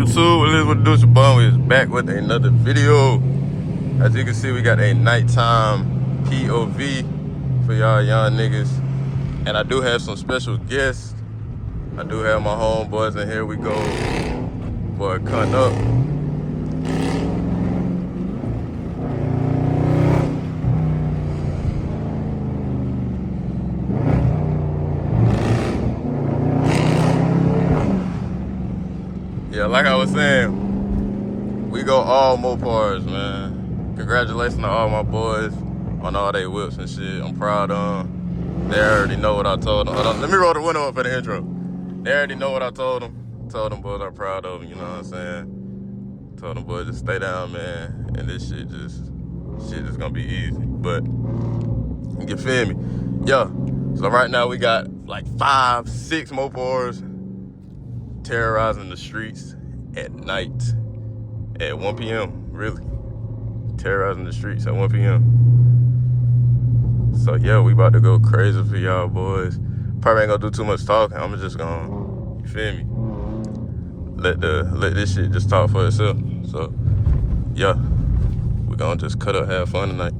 YouTube? What is what do? Shabon, we is back with another video. As you can see, we got a nighttime POV for y'all young niggas. And I do have some special guests. I do have my homeboys, and here we go for a cut up. Yeah, like I was saying, we go all Mopars, man. Congratulations to all my boys on all they whips and shit. I'm proud of them. They already know what I told them. Hold on, let me roll the window up for the intro. They already know what I told them. Told them boys I'm proud of them, you know what I'm saying? Told them boys just stay down, man. And this shit just gonna be easy. But, you feel me? Yeah, so right now we got like 5, 6 Mopars terrorizing the streets at night at 1 p.m. Really, terrorizing the streets at 1 p.m. So yeah, we about to go crazy for y'all boys. Probably ain't gonna do too much talking. I'm just gonna, you feel me, let this shit just talk for itself. So yeah, we gonna just cut up, have fun tonight.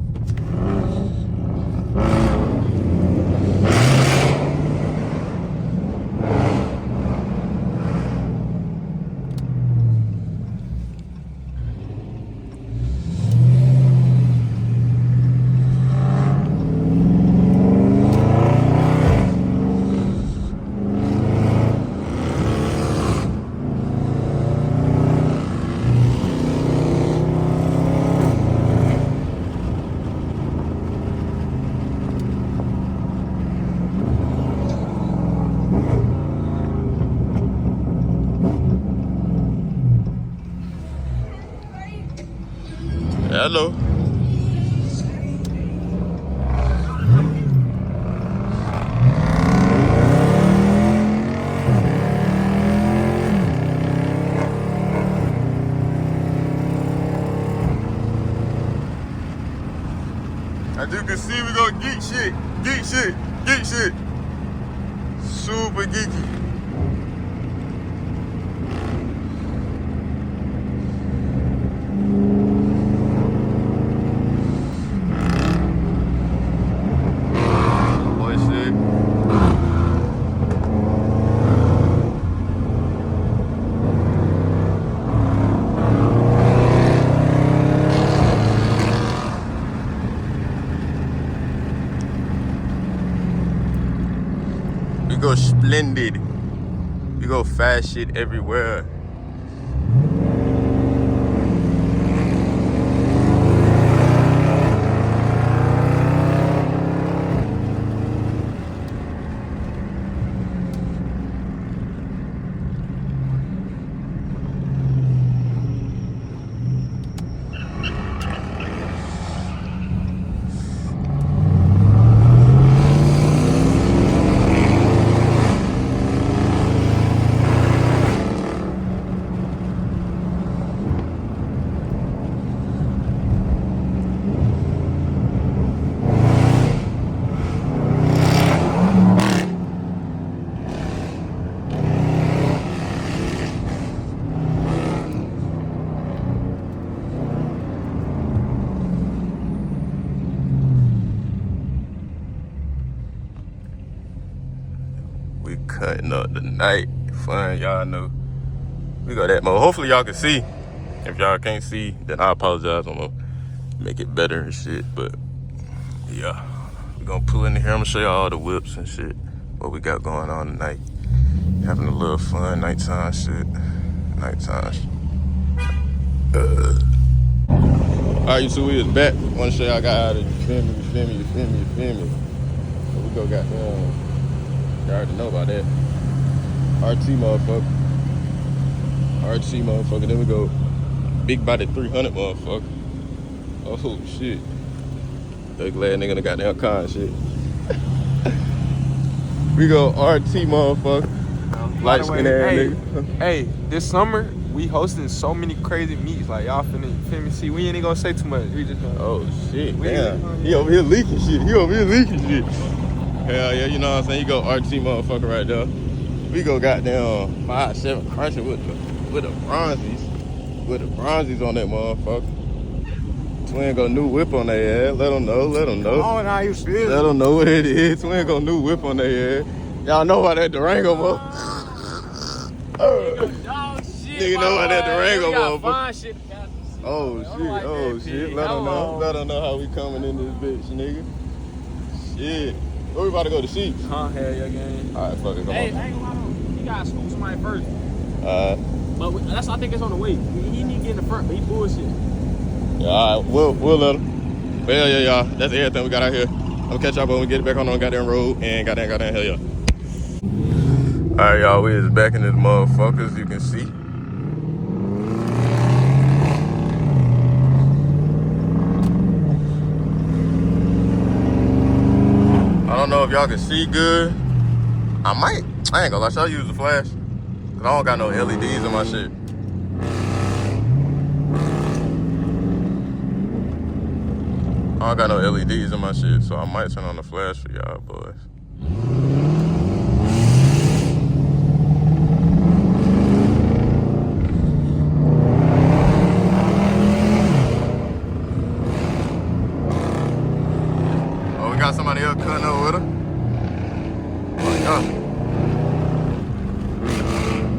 Hello. As you can see, we gonna geek shit. Super geeky. We go splendid. We go fast shit everywhere. We cutting up the night. Fun, y'all know. We got that mode. Hopefully y'all can see. If y'all can't see, then I apologize. I'm gonna make it better and shit. But yeah, we gonna pull in here. I'm gonna show y'all all the whips and shit. What we got going on tonight. Having a little fun, nighttime shit. Nighttime shit. Alright, you two, we is back. Wanna show y'all got out of you feel me. So we go goddamn. You already know about that. RT motherfucker. Then we go big body 300 motherfucker. Oh shit. They glad nigga in the goddamn car and shit. We go RT motherfucker. Light skin ass nigga. Hey, this summer we hosting so many crazy meets. Like y'all finna feel me. See, we ain't gonna say too much. We just gonna, oh shit, damn. He over here leaking shit. Hell yeah, you know what I'm saying? You go RT motherfucker right there. We go goddamn 5-7 crunching with with the bronzies. With the bronzies on that motherfucker. Twin got a new whip on their ass. Let them know, let them know. Oh, now you feel. Let them know what it is. Twin got a new whip on their ass. Y'all know how that Durango Dog shit. Nigga know how that Durango got motherfucker. fine shit. Oh shit. Let them know. Let them know how we coming in this bitch, nigga. Shit. Where we about to go to Sheets? Huh? Hell yeah, gang. Alright, fuck it, come Hey, on. I ain't gonna lie though. You gotta scoop somebody first. Alright. But I think it's on the way. He need to get in the front, but he bullshit. Yeah, alright. We'll let him. But yeah, y'all. That's everything we got out here. I'm gonna catch y'all when we get back on the goddamn road and goddamn hell yeah. Alright, y'all. We is back in this motherfucker, as you can see. I don't know if y'all can see good. I ain't gonna lie, y'all use the flash. Cause I don't got no LEDs in my shit. I don't got no LEDs in my shit, so I might turn on the flash for y'all boys. Oh, we got somebody else cutting up with her. Oh, yeah.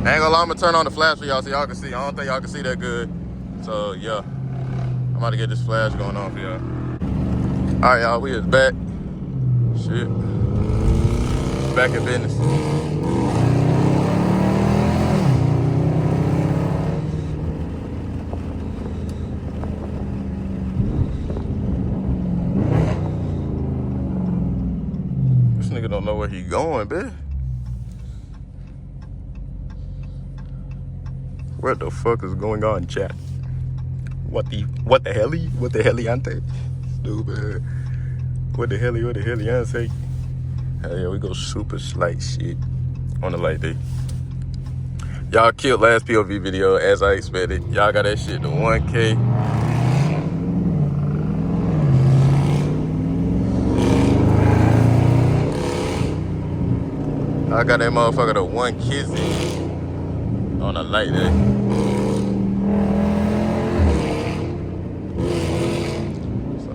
I ain't gonna lie, I'm gonna turn on the flash for y'all so y'all can see. I don't think y'all can see that good. So, yeah. I'm about to get this flash going on for y'all. Alright, y'all, we is back. Shit. Back in business. This nigga don't know where he going, bitch. What the fuck is going on, chat? What the helly? What the heliante? Stupid. What the heliante? Hell yeah, we go super slight shit on the light day. Y'all killed last POV video as I expected. Y'all got that shit to 1K. I got that motherfucker to 1 kizzy on a light day.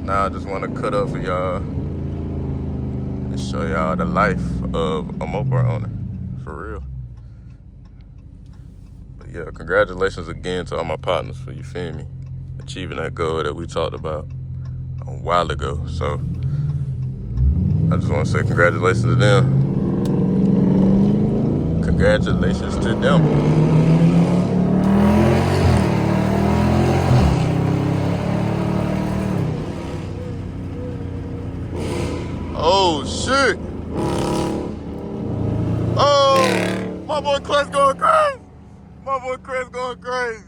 Now I just want to cut up for y'all and show y'all the life of a Mopar owner, for real. But yeah, congratulations again to all my partners for, you feel me, achieving that goal that we talked about a while ago. So I just want to say congratulations to them. Congratulations to them. Oh shit! Oh, my boy Quest going crazy! My boy Quest going crazy!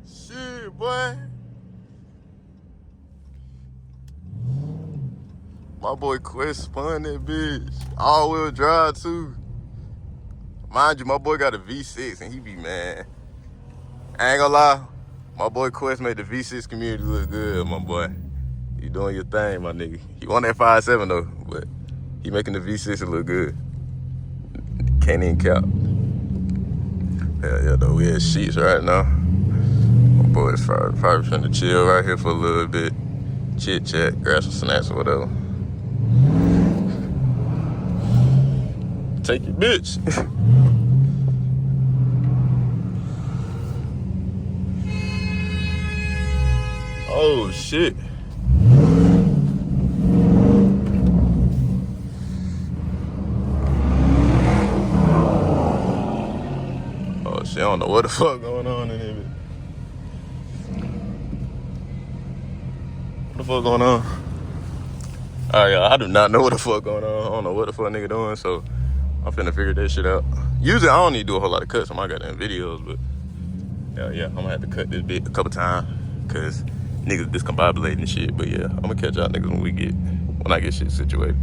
Shit, boy! My boy Quest spun that bitch. All-wheel drive too. Mind you, my boy got a V6 and he be mad. I ain't gonna lie, my boy Quest made the V6 community look good, my boy. You doing your thing, my nigga. He won that 5.7 though, but he making the V6 look good. Can't even count. Hell yeah, though. We at Sheets right now. My boys probably finna chill right here for a little bit. Chit chat, grab some snacks or whatever. Take your bitch. Oh shit. Oh shit, I don't know what the fuck going on in here. What the fuck going on? Alright, y'all, I do not know what the fuck going on. I don't know what the fuck nigga doing, so I'm finna figure that shit out. Usually I don't need to do a whole lot of cuts on my goddamn videos, but yeah, I'm gonna have to cut this bit a couple times, cause niggas discombobulating and shit. But yeah, I'm gonna catch y'all niggas when I get shit situated.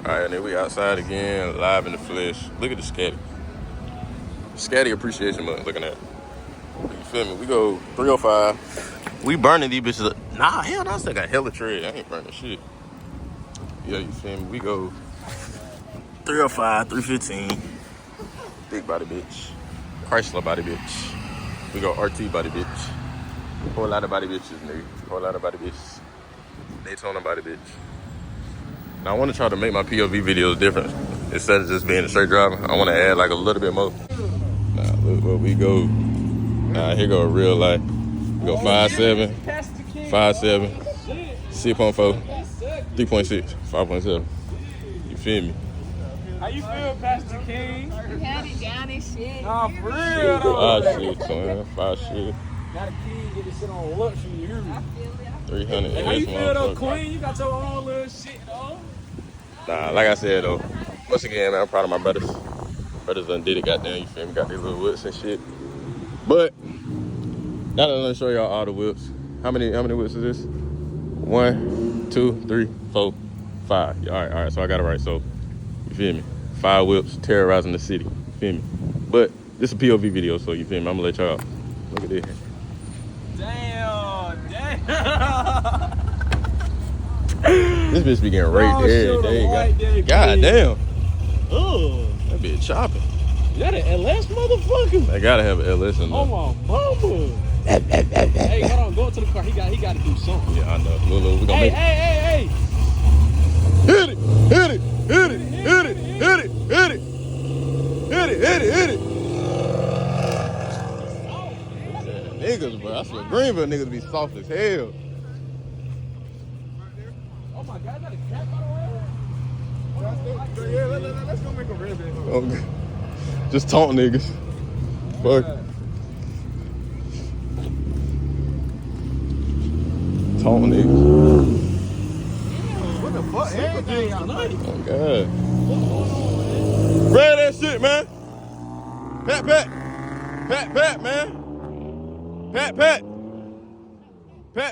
Alright, and then we outside again, live in the flesh. Look at the Scatty. Scatty appreciation month, looking at. You feel me? We go 305. We burning these bitches up. Nah, hell no, I still got hella tread. I ain't burning shit. Yeah, you feel me? We go 305, 315. Big body bitch. Chrysler body bitch. We go RT body bitch. Whole lot of body bitches, nigga. Whole lot of body bitches. Daytona body bitch. Now I want to try to make my POV videos different. Instead of just being a straight driver, I want to add like a little bit more. Nah, look where we go. Nah, here go real life. We go 5'7", 5'7", 6.4, 3.6, 5.7. You feel me? How you feel, Pastor King? You had it down and shit. Nah, for real though. 5 shit, son. 5 shit. Got a king, get this shit on luxury, you hear me? 300 Hey, how you feel though, motherfucker. Queen? You got your own little shit though. Nah, like I said though, once again, man, I'm proud of my brothers. Brothers done did it, goddamn, you feel me? Got these little whips and shit. But now that I'm gonna show y'all all the whips. How many whips is this? 1, 2, 3, 4, 5. All right. So I got it right. So you feel me? 5 whips terrorizing the city. You feel me? But this is a POV video, so you feel me? I'm gonna let y'all look at this. Damn. This bitch be getting raped every day. God damn. Oh, That bitch chopping. is that an LS motherfucker? I gotta have an LS in there. Oh my mama. Hey, hold on, go to the car. He got to do something. Yeah, I know. Look, we gonna make it. Hey. Hit it. Niggas, bro. I swear Greenville niggas be soft as hell. Oh my God, is that a cat by the way? Yeah, let's go make a red band. Okay. Just taunt niggas. Fuck. Taunt niggas. What the fuck? Everything got money. Oh God. Grab that shit, man. Pat, man.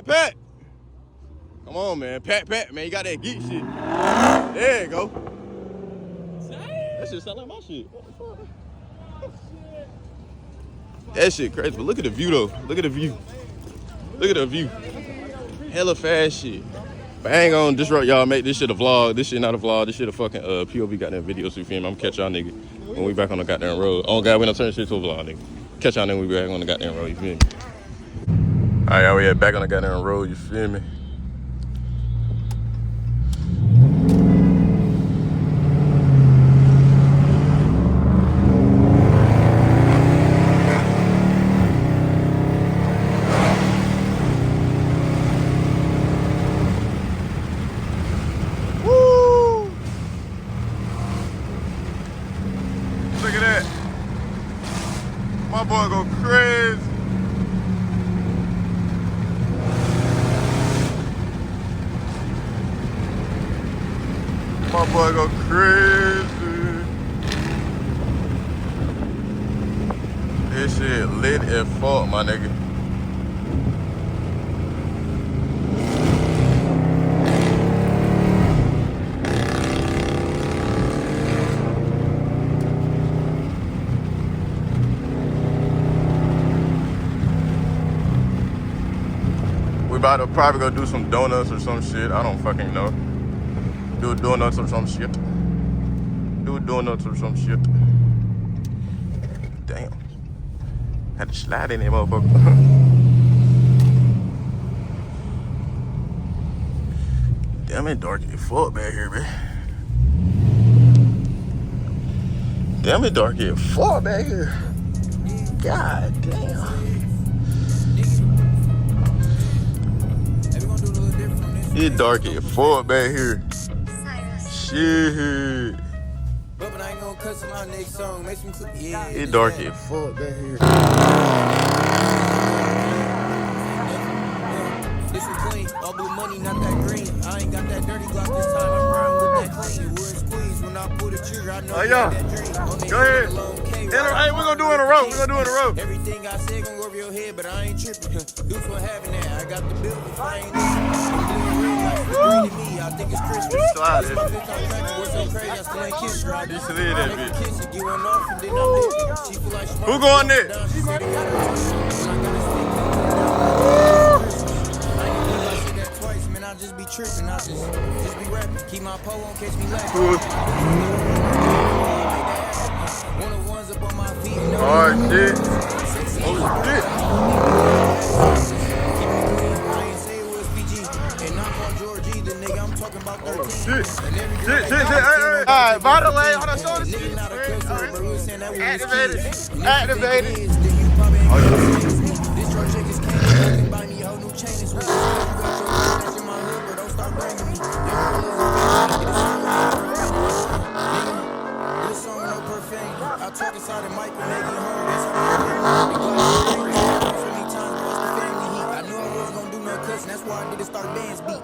Pat. Come on, man. Pat, man. You got that geek shit. There you go. That shit sound like my shit. What the fuck? That shit crazy, but look at the view though. Look at the view. Hella fast shit. But I ain't gonna disrupt y'all, make this shit a vlog. This shit not a vlog, this shit a fucking POV goddamn video, so you feel me? I'm gonna catch y'all nigga when we back on the goddamn road. Oh God, we done turn shit to a vlog, nigga. Catch y'all nigga when we back on the goddamn road, you feel me? Alright, y'all, we back on the goddamn road, you feel me? Look at that. My boy go crazy. My boy go crazy. This shit lit as fuck, my nigga. We about to probably go do some donuts or some shit. I don't fucking know. Do donuts or some shit. Damn. Had to slide in there, motherfucker. Damn, it dark as fuck back here, man. Damn, it dark as fuck back here. God damn. It dark as fuck back here. Shit. It dark as fuck back here. This is clean, all blue money, not that green. I ain't got that dirty Glock this time. I'm riding with that clean. Wood squeeze when I pull the trigger. I know Oh yeah. that dream. Go ahead. Hey, we're gonna do it in a row. Everything I say gonna go over your head, but I ain't tripping. Deuce for having that. I got the bill if I ain't I think it's Christmas. Slide it. What's so crazy? I still ain't kiss her. I You should hear that bitch. kiss it, get one off, and then I she feel like she Who going there? I just be tripping, I just be rapping. Keep my pole on, catch me laughing. One of ones up on my feet. Oh shit. Alright, by the way, hold on, show the shit. Activated. Activated. That's why I did to start bands beat.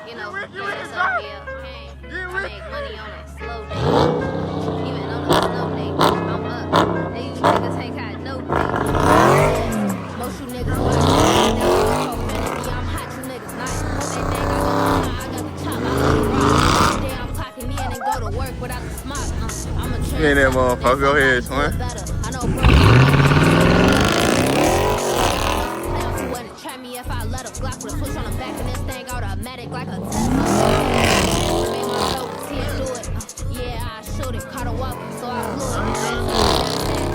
You know, it's up here, okay. I make money on a slow day. Even on a snow day, I'm up. They use niggas take out no day. Most you niggas want to I'm hot, you niggas nice. They think I got the chop, I got the I'm clocking in and go to work without the smart. I'm a train. You ain't that motherfucker. Go ahead, son. I know, bro. Try me if I let a Glock with a switch on the back and this thing automatic like a Tesla. Made my dope, see it do it. Yeah, I shoot it, caught a walk, so I flew it.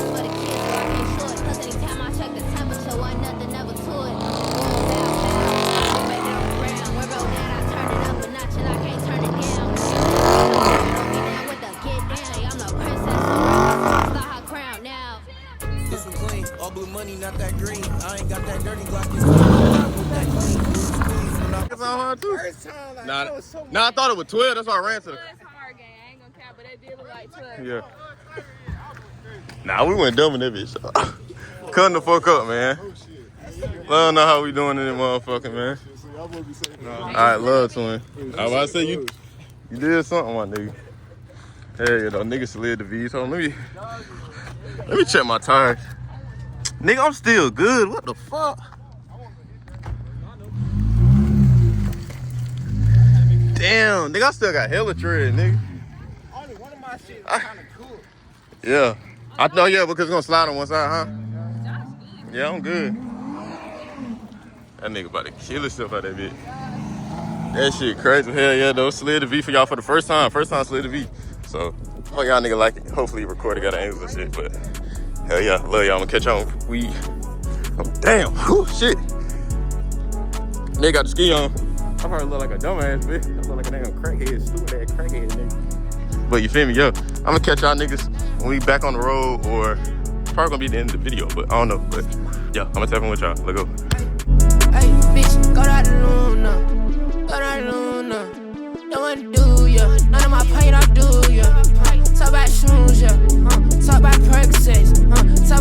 For the kids, so I can't shoot it. Cause anytime I check the temperature, wasn't nothing ever to it. Make it on the ground. Where roll down, I turn it up a notch and I can't turn it down. Roll me down with the get down. I'm the princess, so start her crown now. This one clean, all blue money, not that green. I ain't got that dirty Glock this time. It's on her too. Nah, I thought it was 12. That's why I ran to the. It's hard game. I ain't gonna cap, but it did look like 12. Yeah. Nah, we went dumb in that bitch. Cutting the fuck up, man. Let them know how we doing in this motherfucker, man. Alright, love twin. I was about to say you did something, my nigga. Hey, you know, nigga slid the V's home. Let me check my tires. Nigga, I'm still good. What the fuck? Damn, nigga, I still got hella tread, nigga. Only one of my shit kind of cool. Yeah. I thought, yeah, because it's gonna slide on one side, huh? Yeah, I'm good. That nigga about to kill himself out that bitch. That shit crazy. Hell yeah, though. Slid the V for y'all for the first time. First time slid the V. So, hope y'all nigga like it. Hopefully, recorded got angles and shit, but hell yeah, love y'all. I'm gonna catch y'all on weed. Oh, damn. Whew, shit. Nigga got the ski on. I probably look like a dumbass, bitch. I look like a damn crackhead, stupid ass crackhead, nigga. But you feel me, yo? I'm gonna catch y'all niggas when we back on the road, or it's probably gonna be the end of the video, but I don't know. But yeah, I'm gonna tap in with y'all. Let's go. Hey, bitch, go to the Luna. Go to the Luna. Don't wanna do ya. None of my pain I do ya. Talk about shoes, yeah. Talk about Percocets. Talk